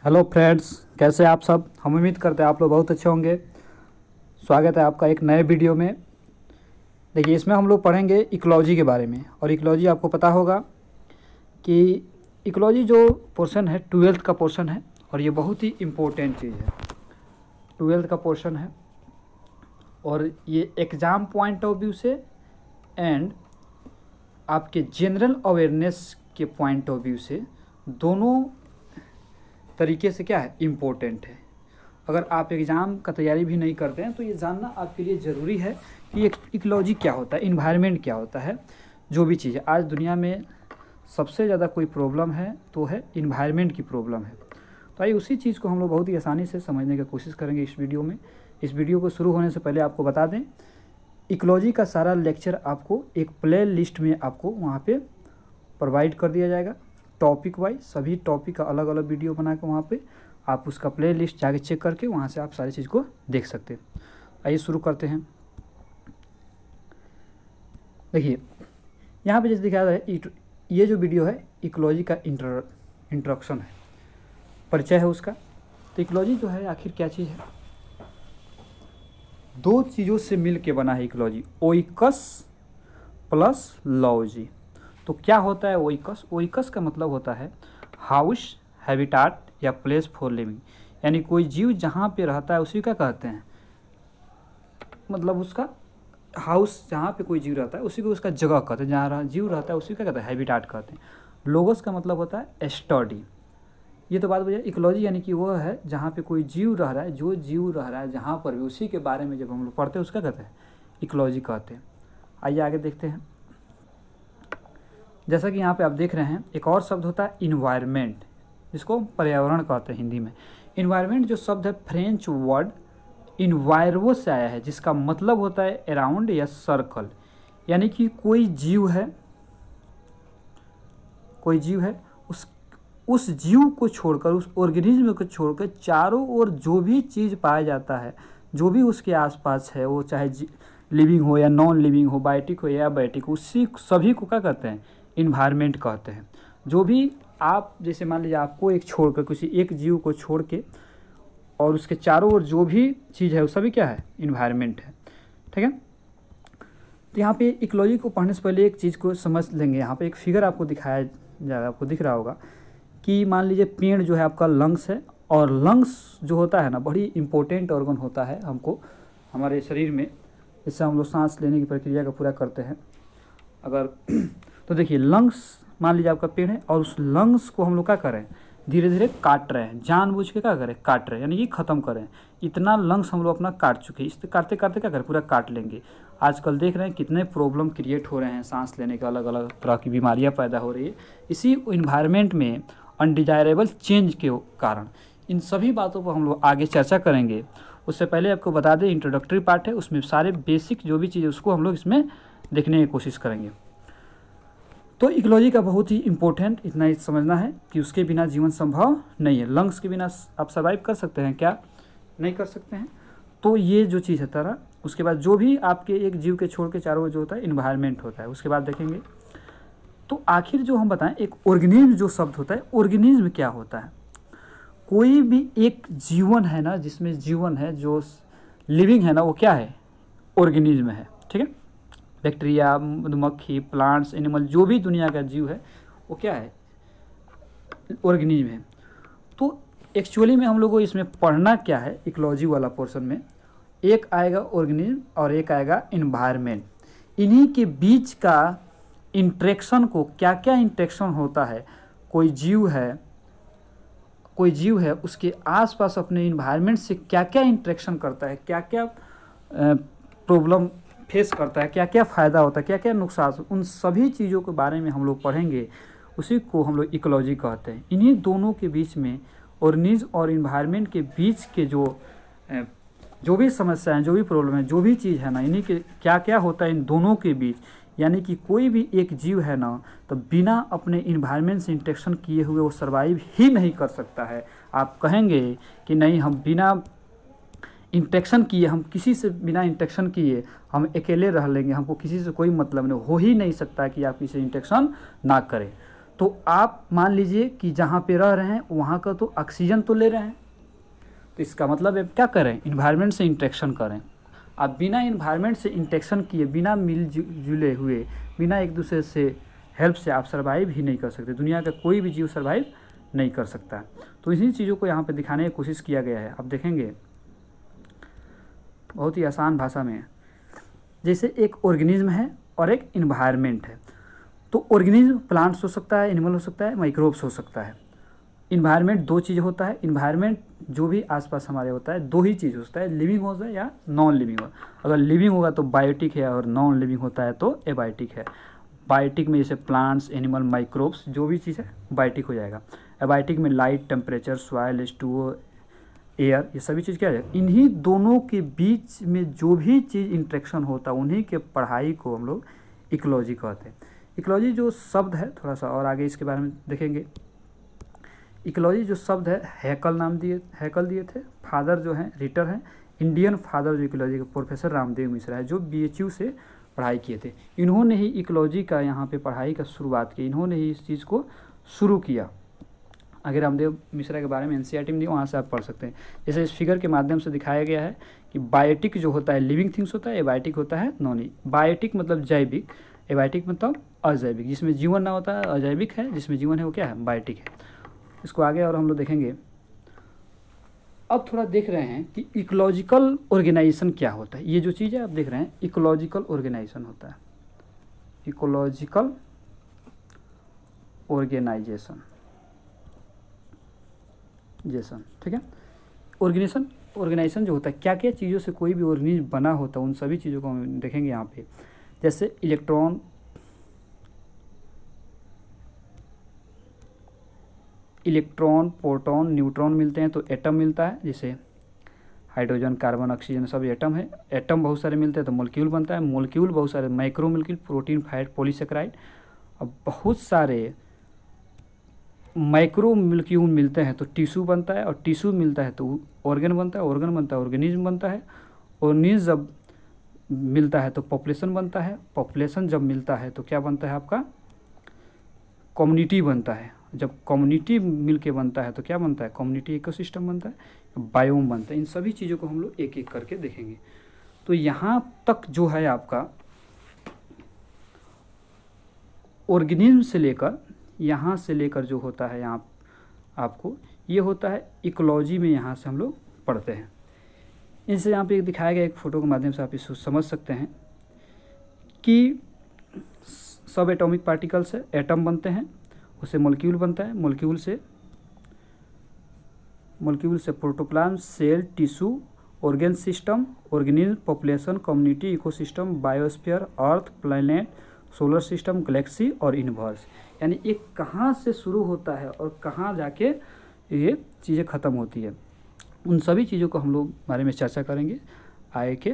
Hello friends, कैसे आप सब। हम उम्मीद करते हैं आप लोग बहुत अच्छे होंगे। स्वागत है आपका एक नए वीडियो में। देखिए, इसमें हम लोग पढ़ेंगे इकोलॉजी के बारे में। और इकोलॉजी आपको पता होगा कि इकोलॉजी जो पोर्शन है 12th का पोर्शन है और ये बहुत ही इम्पोर्टेंट चीज़ है। 12th का पोर्शन है और ये एग्ज़ाम पॉइंट ऑफ व्यू से एंड आपके जनरल अवेयरनेस के पॉइंट ऑफ व्यू से दोनों तरीके से क्या है, इम्पोर्टेंट है। अगर आप एग्ज़ाम का तैयारी भी नहीं करते हैं तो ये जानना आपके लिए ज़रूरी है कि इकोलॉजी क्या होता है, इन्वायरमेंट क्या होता है। जो भी चीज़ है आज दुनिया में सबसे ज़्यादा कोई प्रॉब्लम है तो है इन्वायरमेंट की प्रॉब्लम है। तो आइए उसी चीज़ को हम लोग बहुत ही आसानी से समझने की कोशिश करेंगे इस वीडियो में। इस वीडियो को शुरू होने से पहले आपको बता दें, इकोलॉजी का सारा लेक्चर आपको एक प्ले लिस्ट में आपको वहाँ पे प्रोवाइड कर दिया जाएगा। टॉपिक वाइज सभी टॉपिक का अलग अलग वीडियो बना के वहाँ पे आप उसका प्ले लिस्ट जाके चेक करके वहाँ से आप सारी चीज़ को देख सकते हैं। आइए शुरू करते हैं। देखिए, यहाँ पे जैसे दिखाया है, ये जो वीडियो है इकोलॉजी का इंट्रोडक्शन है, परिचय है उसका। तो इकोलॉजी जो है आखिर क्या चीज़ है? दो चीज़ों से मिल के बना है इकोलॉजी, ओइकस प्लस लॉजी। तो क्या होता है ओइकस? ओइकस का मतलब होता है हाउस, हैबिटाट या प्लेस फॉर लिविंग। यानी कोई जीव जहाँ पे रहता है उसी का कहते हैं, मतलब उसका हाउस जहाँ पे कोई जीव रहता है उसी को उसका जगह कहते हैं। जहाँ जीव रहता है उसी का कहते हैं हैबिटाट कहते हैं। लोगोस का मतलब होता है स्टडी। ये तो बात बुझे। इकोलॉजी यानी कि वो है जहाँ पे कोई जीव रह रहा है, जो जीव रह रहा है जहाँ पर भी, उसी के बारे में जब हम लोग पढ़ते हैं उसका कहते हैं इकोलॉजी कहते हैं। आइए आगे देखते हैं। जैसा कि यहाँ पे आप देख रहे हैं, एक और शब्द होता है इन्वायरमेंट, जिसको पर्यावरण कहते हैं हिंदी में। इन्वायरमेंट जो शब्द है फ्रेंच वर्ड इन्वायरवो से आया है, जिसका मतलब होता है अराउंड या सर्कल। यानी कि कोई जीव है उस जीव को छोड़कर, उस ऑर्गेनिज्म को छोड़कर चारों ओर जो भी चीज़ पाया जाता है, जो भी उसके आसपास है, वो चाहे लिविंग हो या नॉन लिविंग हो, बायोटिक हो या एबायोटिक, उसी सभी को क्या कहते हैं? इन्वायरमेंट कहते हैं। जो भी आप, जैसे मान लीजिए आपको एक छोड़कर, किसी एक जीव को छोड़ के और उसके चारों ओर जो भी चीज़ है वो सभी क्या है? इन्वायरमेंट है। ठीक है। तो यहाँ पे इकोलॉजी को पढ़ने से पहले एक चीज़ को समझ लेंगे। यहाँ पे एक फिगर आपको दिखाया जाएगा, आपको दिख रहा होगा कि मान लीजिए पेड़ जो है आपका लंग्स है, और लंग्स जो होता है ना, बड़ी इंपॉर्टेंट ऑर्गन होता है हमको हमारे शरीर में, इससे हम लोग सांस लेने की प्रक्रिया का पूरा करते हैं। अगर तो देखिए, लंग्स मान लीजिए आपका पेड़ है और उस लंग्स को हम लोग क्या करें? धीरे धीरे काट रहे हैं, जानबूझ के क्या करें? काट रहे हैं, यानी कि ख़त्म करें। इतना लंग्स हम लोग अपना काट चुके हैं, इस काटते काटते क्या करें? पूरा काट लेंगे। आजकल देख रहे हैं कितने प्रॉब्लम क्रिएट हो रहे हैं, सांस लेने के अलग अलग तरह की बीमारियाँ पैदा हो रही है इसी इन्वायरमेंट में अनडिजायरेबल चेंज के कारण। इन सभी बातों पर हम लोग आगे चर्चा करेंगे। उससे पहले आपको बता दें, इंट्रोडक्टरी पार्ट है, उसमें सारे बेसिक जो भी चीज़ है उसको हम लोग इसमें देखने की कोशिश करेंगे। तो इकोलॉजी का बहुत ही इम्पोर्टेंट इतना ही समझना है कि उसके बिना जीवन संभव नहीं है। लंग्स के बिना आप सर्वाइव कर सकते हैं क्या? नहीं कर सकते हैं। तो ये जो चीज़ है तरह, उसके बाद जो भी आपके एक जीव के छोड़ के चारों ओर जो होता है इन्वायरमेंट होता है, उसके बाद देखेंगे। तो आखिर जो हम बताएं, एक ऑर्गेनिज्म जो शब्द होता है, ऑर्गेनिज्म क्या होता है? कोई भी एक जीवन है ना, जिसमें जीवन है, जो लिविंग है ना, वो क्या है? ऑर्गेनिज्म है। ठीक है। बैक्टीरिया, मधुमक्खी, प्लांट्स, एनिमल, जो भी दुनिया का जीव है वो क्या है? ऑर्गेनिज्म है। तो एक्चुअली में हम लोग को इसमें पढ़ना क्या है इकोलॉजी वाला पोर्शन में? एक आएगा ऑर्गेनिज्म और एक आएगा इन्वायरमेंट। इन्हीं के बीच का इंटरेक्शन को, क्या क्या इंटरेक्शन होता है, कोई जीव है उसके आसपास अपने इन्वायरमेंट से क्या क्या इंटरेक्शन करता है, क्या क्या प्रॉब्लम फेस करता है, क्या क्या फ़ायदा होता है, क्या क्या नुकसान, उन सभी चीज़ों के बारे में हम लोग पढ़ेंगे। उसी को हम लोग इकोलॉजी कहते हैं। इन्हीं दोनों के बीच में, ऑर्गेनिज्म और इन्वायरमेंट के बीच के जो भी समस्या हैं, जो भी प्रॉब्लम है, जो भी चीज़ है ना, इन्हीं के क्या क्या होता है इन दोनों के बीच। यानी कि कोई भी एक जीव है ना, तो बिना अपने इन्वायरमेंट से इंटरेक्शन किए हुए वो सर्वाइव ही नहीं कर सकता है। आप कहेंगे कि नहीं, हम बिना इंटरेक्शन किए, हम किसी से बिना इंटरेक्शन किए हम अकेले रह लेंगे, हमको किसी से कोई मतलब नहीं, हो ही नहीं सकता कि आप किसी से इंटरेक्शन ना करें। तो आप मान लीजिए कि जहाँ पे रह रहे हैं वहाँ का तो ऑक्सीजन तो ले रहे हैं, तो इसका मतलब है क्या करें, इन्वायरमेंट से इंटरेक्शन करें। आप बिना इन्वायरमेंट से इंटरेक्शन किए, बिना मिल जुले हुए, बिना एक दूसरे से हेल्प से आप सर्वाइव ही नहीं कर सकते। दुनिया का कोई भी जीव सर्वाइव नहीं कर सकता। तो इन्हीं चीज़ों को यहाँ पे दिखाने की कोशिश किया गया है। आप देखेंगे बहुत ही आसान भाषा में, जैसे एक ऑर्गेनिज्म है और एक इन्वायरमेंट है। तो ऑर्गेनिज्म प्लांट्स हो सकता है, एनिमल हो सकता है, माइक्रोब्स हो सकता है। इन्वायरमेंट दो चीज़ होता है। इन्वायरमेंट जो भी आसपास हमारे होता है, दो ही चीज़ होता है, लिविंग होता है या नॉन लिविंग हो। अगर लिविंग होगा तो बायोटिक है, और नॉन लिविंग होता है तो एबायोटिक है। बायोटिक में जैसे प्लांट्स, एनिमल, माइक्रोब्स, जो भी चीज़ है बायोटिक हो जाएगा। एबायोटिक में light, temperature, soil, H2O, air, ये सभी चीज़ क्या है। इन्हीं दोनों के बीच में जो भी चीज़ इंटरेक्शन होता है उन्हीं के पढ़ाई को हम लोग इकोलॉजी कहते हैं। इकोलॉजी जो शब्द है, थोड़ा सा और आगे इसके बारे में देखेंगे। इकोलॉजी जो शब्द है, हैकल दिए थे। फादर जो हैं रिटर हैं, इंडियन फादर जो इकोलॉजी के प्रोफेसर रामदेव मिश्रा है, जो BHU से पढ़ाई किए थे। इन्होंने ही इकोलॉजी का यहाँ पे पढ़ाई का शुरुआत की, इन्होंने ही इस चीज़ को शुरू किया। अगर रामदेव मिश्रा के बारे में NCERT में दी, वहाँ से आप पढ़ सकते हैं। जैसे इस फिगर के माध्यम से दिखाया गया है कि बायोटिक जो होता है लिविंग थिंग्स होता है, एबायोटिक होता है नॉन। बायोटिक मतलब जैविक, एबायोटिक मतलब अजैविक। जिसमें जीवन ना होता है अजैविक है, जिसमें जीवन है वो क्या है, बायोटिक है। इसको आगे और हम लोग देखेंगे। अब थोड़ा देख रहे हैं कि इकोलॉजिकल ऑर्गेनाइजेशन क्या होता है। ये जो चीज़ है आप देख रहे हैं, इकोलॉजिकल ऑर्गेनाइजेशन होता है। इकोलॉजिकल ऑर्गेनाइजेशन, ठीक है। ऑर्गेनाइजेशन जो होता है, क्या क्या चीज़ों से कोई भी ऑर्गेनिज्म बना होता है, उन सभी चीज़ों को हम देखेंगे यहाँ पे। जैसे इलेक्ट्रॉन, प्रोटॉन, न्यूट्रॉन मिलते हैं तो एटम मिलता है। जैसे हाइड्रोजन, कार्बन, ऑक्सीजन सब एटम है। एटम बहुत सारे मिलते हैं तो मॉलिक्यूल बनता है। मॉलिक्यूल बहुत सारे, micro molecule, protein, fat, polysaccharide. अब बहुत सारे माइक्रो मॉलिक्यूल मिलते हैं तो टिश्यू बनता है, और टिश्यू मिलता है तो ऑर्गन बनता है, ऑर्गन बनता है ऑर्गेनिज्म बनता है। ऑर्गेनिज्म जब मिलता है तो पॉपुलेशन बनता है, पॉपुलेशन जब मिलता है तो क्या बनता है आपका, कम्युनिटी बनता है। जब कम्युनिटी मिलके बनता है तो क्या बनता है, कम्युनिटी इकोसिस्टम बनता है, बायोम बनता है। इन सभी चीज़ों को हम लोग एक एक करके देखेंगे। तो यहाँ तक जो है आपका ऑर्गेनिज्म से लेकर, यहाँ से लेकर जो होता है यहाँ आपको, ये होता है इकोलॉजी में, यहाँ से हम लोग पढ़ते हैं। इनसे यहाँ पे एक दिखाया गया एक फ़ोटो के माध्यम से आप इसको समझ सकते हैं कि सब एटॉमिक पार्टिकल से एटम बनते हैं, उससे मॉलिक्यूल बनता है, मॉलिक्यूल से protoplasm, cell, tissue, organ system, organism, population, community, ecosystem, biosphere, earth, planet, solar system, galaxy और यूनिवर्स। यानी ये कहाँ से शुरू होता है और कहाँ जाके ये चीज़ें ख़त्म होती है, उन सभी चीज़ों को हम लोग बारे में चर्चा करेंगे आगे के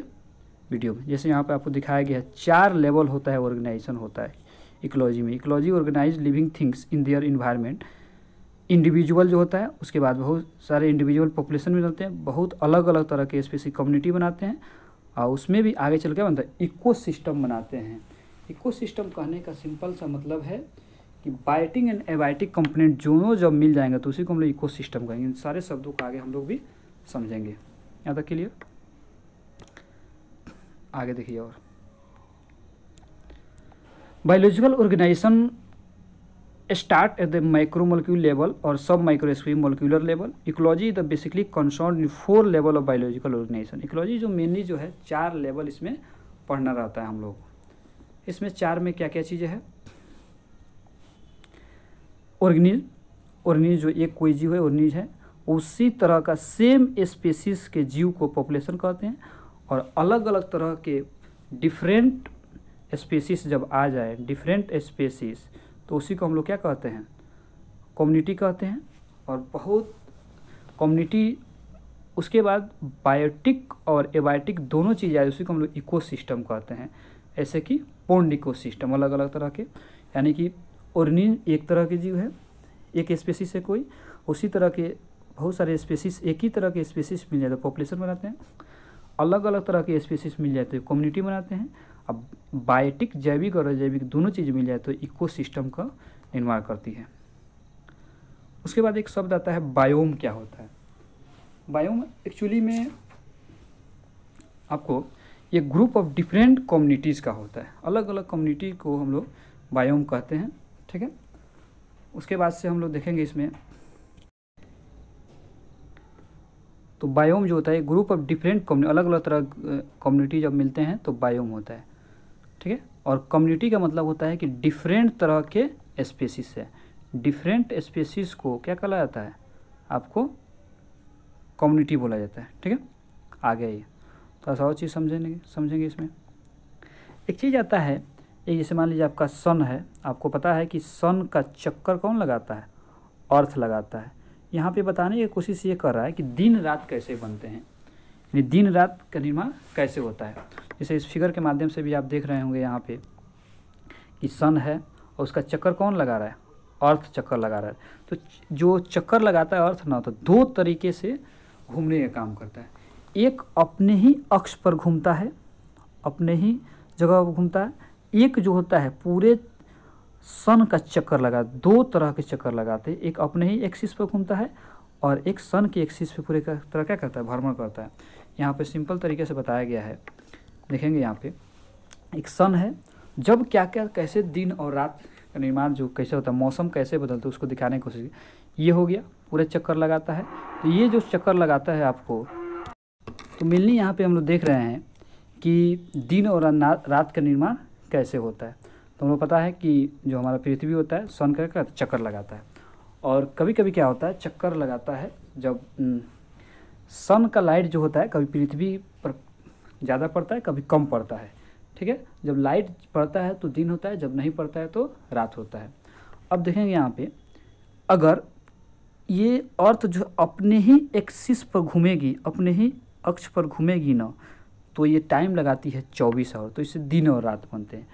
वीडियो में। जैसे यहाँ पे आपको दिखाया गया है 4 लेवल होता है, ऑर्गेनाइजेशन होता है इकोलॉजी में। Ecology organise living things in their environment. Individual जो होता है, उसके बाद बहुत सारे इंडिविजुअल पॉपुलेशन भी बनते हैं, बहुत अलग अलग तरह के स्पेसिफिक कम्युनिटी बनाते हैं, और उसमें भी आगे चल के बनता है इकोसिस्टम बनाते हैं। इकोसिस्टम कहने का सिंपल सा मतलब है कि बायोटिक एंड एबायोटिक कंपोनेंट दोनों जब मिल जाएंगे तो उसी को हम लोग इकोसिस्टम कहेंगे। इन सारे शब्दों को आगे हम लोग भी समझेंगे। यहाँ तक क्लियर? आगे देखिए। और biological organisation start at the micromolecule level और सब microscopic molecular level. Ecology the basically concern in 4 level of biological organisation. Ecology जो मेनली जो है 4 लेवल इसमें पढ़ना रहता है हम लोग। इसमें 4 में क्या क्या चीज़ें हैं, ऑर्गेनिज्म जो एक कोई जीव है ऑर्गेनिज्म है, उसी तरह का सेम स्पेसीज के जीव को पॉपुलेशन कहते हैं। और अलग अलग तरह के डिफरेंट स्पेसीज जब आ जाए, डिफरेंट स्पेसीज, तो उसी को हम लोग क्या कहते हैं, कम्युनिटी कहते हैं। और बहुत कम्युनिटी, उसके बाद बायोटिक और एबायोटिक दोनों चीज़ आए, उसी को हम लोग इकोसिस्टम कहते हैं। ऐसे कि पूर्ण इकोसिस्टम अलग अलग तरह के, यानी कि ऑर्गेनिज्म एक तरह के जीव है, एक स्पेसीज से कोई, उसी तरह के बहुत सारे स्पेसीज, एक ही तरह के स्पेसीज मिल जाए तो पॉपुलेशन बनाते हैं, अलग अलग तरह के स्पेसीज मिल जाए तो कम्युनिटी बनाते हैं। अब बायोटिक, जैविक और अजैविक दोनों चीज़ मिल जाए तो इकोसिस्टम का निर्माण करती है। उसके बाद एक शब्द आता है बायोम। क्या होता है बायोम? एक्चुअली में आपको ये ग्रुप ऑफ डिफरेंट कम्युनिटीज़ का होता है, अलग अलग कम्युनिटी को हम लोग बायोम कहते हैं, ठीक है। उसके बाद से हम लोग देखेंगे इसमें, तो बायोम जो होता है ग्रुप ऑफ डिफरेंट कम्युनिटी, अलग अलग तरह कम्युनिटी जब मिलते हैं तो बायोम होता है, ठीक है। और कम्युनिटी का मतलब होता है कि डिफरेंट तरह के स्पेसीज है, डिफरेंट स्पेसीज को क्या कहा जाता है, आपको कम्युनिटी बोला जाता है, ठीक है। आगे आइए थोड़ा सा और चीज़ समझेंगे इसमें। एक चीज़ आता है, एक जैसे मान लीजिए आपका सन है, आपको पता है कि सन का चक्कर कौन लगाता है, अर्थ लगाता है। यहाँ पे बताने की कोशिश ये कर रहा है कि दिन रात कैसे बनते हैं, यानी दिन रात का निर्माण कैसे होता है। जैसे इस फिगर के माध्यम से भी आप देख रहे होंगे यहाँ पे कि सन है और उसका चक्कर कौन लगा रहा है, अर्थ चक्कर लगा रहा है। तो जो चक्कर लगाता है अर्थ ना, तो दो तरीके से घूमने का काम करता है। एक अपने ही अक्ष पर घूमता है, अपने ही जगह पर घूमता है। एक जो होता है पूरे सन का चक्कर लगा, दो तरह के चक्कर लगाते हैं, एक अपने ही एक्सिस पर घूमता है और एक सन के एक्सिस पे पूरे तरह क्या करता है, भ्रमण करता है। यहाँ पे सिंपल तरीके से बताया गया है, देखेंगे यहाँ पे एक सन है, जब क्या क्या कैसे दिन और रात का निर्माण जो कैसे होता है, मौसम कैसे बदलता है उसको दिखाने की कोशिश की। ये हो गया पूरे चक्कर लगाता है। तो ये जो चक्कर लगाता है आपको, तो मिलनी यहाँ पे हम लोग देख रहे हैं कि दिन और रात का निर्माण कैसे होता है। तो हमें पता है कि जो हमारा पृथ्वी होता है सन का चक्कर लगाता है, और कभी कभी क्या होता है चक्कर लगाता है जब सन का लाइट जो होता है कभी पृथ्वी पर ज़्यादा पड़ता है कभी कम पड़ता है, ठीक है। जब लाइट पड़ता है तो दिन होता है, जब नहीं पड़ता है तो रात होता है। अब देखेंगे यहाँ पे, अगर ये अर्थ जो अपने ही एक्सिस पर घूमेगी, अपने ही अक्ष पर घूमेगी ना, तो ये टाइम लगाती है 24 आवर, तो इससे दिन और रात बनते हैं।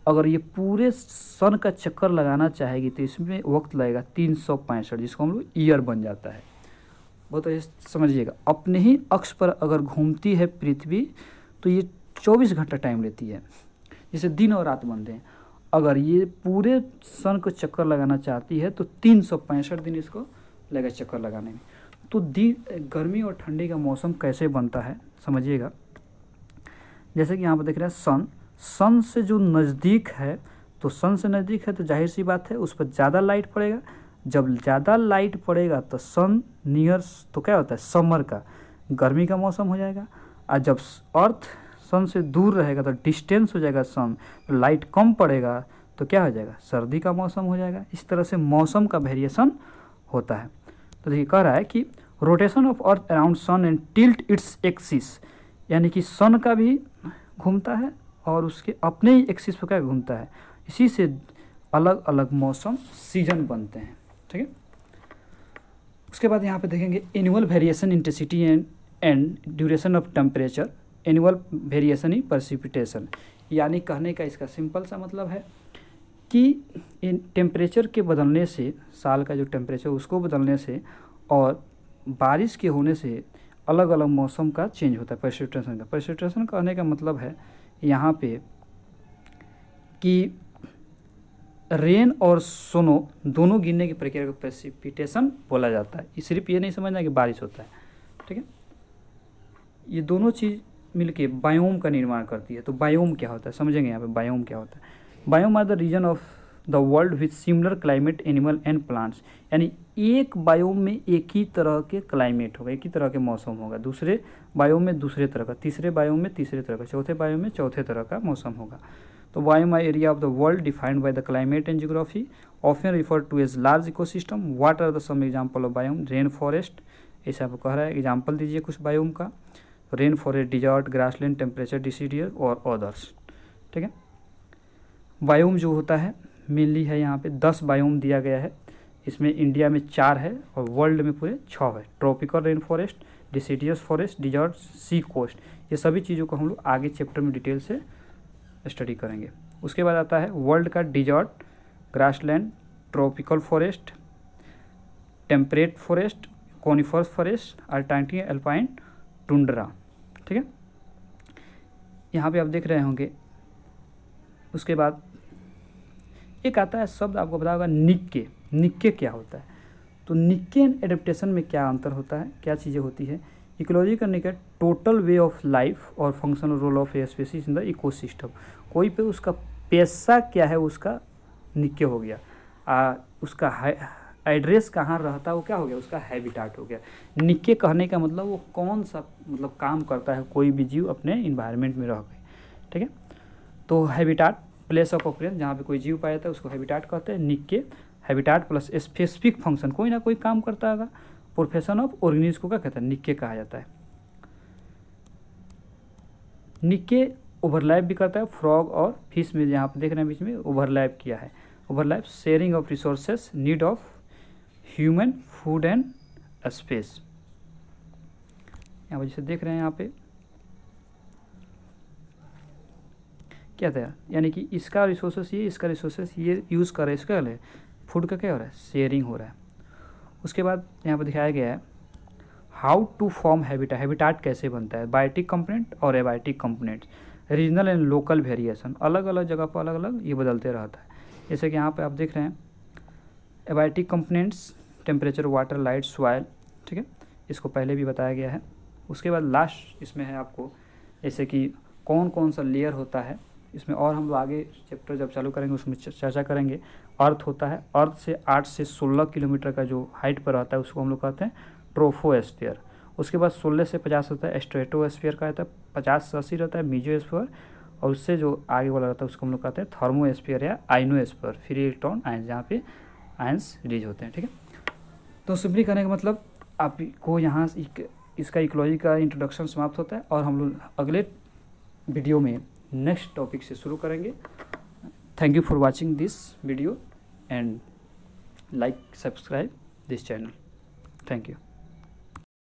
अगर ये पूरे सन का चक्कर लगाना चाहेगी तो इसमें वक्त लगेगा 365, जिसको हम लोग ईयर बन जाता है। बहुत अच्छे से समझिएगा, अपने ही अक्ष पर अगर घूमती है पृथ्वी तो ये 24 घंटा टाइम लेती है, जिससे दिन और रात बनते हैं। अगर ये पूरे सन को चक्कर लगाना चाहती है तो 365 दिन इसको लगेगा चक्कर लगाने में। तो गर्मी और ठंडी का मौसम कैसे बनता है समझिएगा। जैसे कि यहाँ पर देख रहे हैं सन से जो नज़दीक है, तो सन से नज़दीक है तो जाहिर सी बात है उस पर ज़्यादा लाइट पड़ेगा। जब ज़्यादा लाइट पड़ेगा तो सन नियर, तो क्या होता है समर का, गर्मी का मौसम हो जाएगा। और जब अर्थ सन से दूर रहेगा तो डिस्टेंस हो जाएगा सन, तो लाइट कम पड़ेगा तो क्या हो जाएगा, सर्दी का मौसम हो जाएगा। इस तरह से मौसम का वेरिएशन होता है। तो देखिए कह रहा है कि rotation of earth around sun and tilt its axis, यानी कि सन का भी घूमता है और उसके अपने ही एक्सिस पर क्या घूमता है। इसी से अलग अलग मौसम सीजन बनते हैं, ठीक है। उसके बाद यहाँ पे देखेंगे annual variation intensity and duration of temperature, annual variation in precipitation, यानी कहने का इसका सिंपल सा मतलब है कि इन टेम्परेचर के बदलने से, साल का जो टेम्परेचर उसको बदलने से और बारिश के होने से अलग अलग मौसम का चेंज होता है प्रेसिपिटेशन का। प्रेसिपिटेशन कहने का मतलब है यहाँ पे कि रेन और सोनो दोनों गिरने की प्रक्रिया को प्रेसिपिटेशन बोला जाता है। सिर्फ ये नहीं समझना कि बारिश होता है, ठीक है। ये दोनों चीज़ मिलके बायोम का निर्माण करती है। तो बायोम क्या होता है समझेंगे यहाँ पे, बायोम क्या होता है। Biome are the region of the world with similar climate animal and plants, यानी एक बायोम में एक ही तरह के क्लाइमेट होगा, एक ही तरह के मौसम होगा, दूसरे बायोम में दूसरे तरह का, तीसरे बायोम में तीसरे तरह का, चौथे बायोम में चौथे तरह का मौसम होगा। तो biome are area of the world defined by the climate and geography, often refer to as large ecosystem. What are the some example of biome, rain forest, ऐसे आपको कह रहा है एग्जाम्पल दीजिए कुछ बायोम का। Rain forest, desert, grassland, temperature deciduous और others, ठीक है। बायोम जो होता है मेनली है यहाँ पे 10 बायोम दिया गया है। इसमें इंडिया में 4 है और वर्ल्ड में पूरे 6 है। Tropical rain forest, deciduous forest, desert, sea coast, ये सभी चीज़ों को हम लोग आगे चैप्टर में डिटेल से स्टडी करेंगे। उसके बाद आता है वर्ल्ड का desert, grassland, tropical forest, temperate forest, coniferous forest, अल्टाइटिक अल्पाइन, टुंड्रा, ठीक है। यहाँ पे आप देख रहे होंगे। उसके बाद एक आता है शब्द, आपको पता होगा निक्के। निक्के क्या होता है? तो निक्के एंड एडेप्टेशन में क्या अंतर होता है, क्या चीज़ें होती है? इकोलॉजी करने का टोटल वे ऑफ लाइफ और functional role of a species in the ecosystem. कोई पे उसका पेशा क्या है, उसका निक्के हो गया। उसका एड्रेस कहाँ रहता है, वो क्या हो गया, उसका हैबिटाट हो गया। निक्के कहने का मतलब वो कौन सा मतलब काम करता है कोई भी जीव अपने इन्वायरमेंट में रह गए, ठीक है। तो हैबिटाट प्लेस ऑफ ऑक्यूरेंस, जहाँ पे कोई जीव पाया जाता है उसको हैबिटाट कहते हैं। निक्के हैबिटाट प्लस स्पेसिफिक फंक्शन, कोई ना कोई काम करता होगा। प्रोफेशन ऑफ ऑर्गेनिज्म को क्या कहते हैं, निक्के कहा जाता है। निक्के ओवरलैप भी करता है फ्रॉग और फिश में, जहाँ पे देख रहे हैं बीच में ओवरलैप किया है। Overlap sharing of resources, need of human food and space. यहाँ पर जैसे देख रहे हैं यहाँ पे क्या था, यानी कि इसका रिसोर्सेस ये, इसका रिसोर्सेस ये यूज़ कर रहे हैं, इसका है फूड का क्या हो रहा है, शेयरिंग हो रहा है। उसके बाद यहाँ पर दिखाया गया है how to form habitat, habitat कैसे बनता है, बायोटिक कंपोनेंट और abiotic components, regional and local variation, अलग अलग जगह पर अलग अलग ये बदलते रहता है। जैसे कि यहाँ पे आप देख रहे हैं abiotic components, temperature, water, light, soil, ठीक है, इसको पहले भी बताया गया है। उसके बाद लास्ट इसमें है आपको जैसे कि कौन कौन सा लेयर होता है इसमें, और हम लोग आगे चैप्टर जब चालू करेंगे उसमें चर्चा करेंगे। अर्थ होता है, अर्थ से 8 से 16 किलोमीटर का जो हाइट पर रहता है उसको हम लोग कहते हैं ट्रोफोस्फीयर। उसके बाद 16 से 50 होता है स्ट्रेटोस्फीयर का रहता है, 50 से 80 रहता है मेसोस्फीयर, और उससे जो आगे वाला रहता है उसको हम लोग कहते हैं थर्मोस्फीयर या आइनोस्फीयर, फ्री इलेक्ट्रॉन आयंस, जहाँ पे आयंस रिलीज होते हैं, ठीक है। तो सिंपली करने का मतलब आपको यहाँ इसका इकोलॉजी का इंट्रोडक्शन समाप्त होता है, और हम लोग अगले वीडियो में नेक्स्ट टॉपिक से शुरू करेंगे। Thank you for watching this video and like subscribe this channel. Thank you.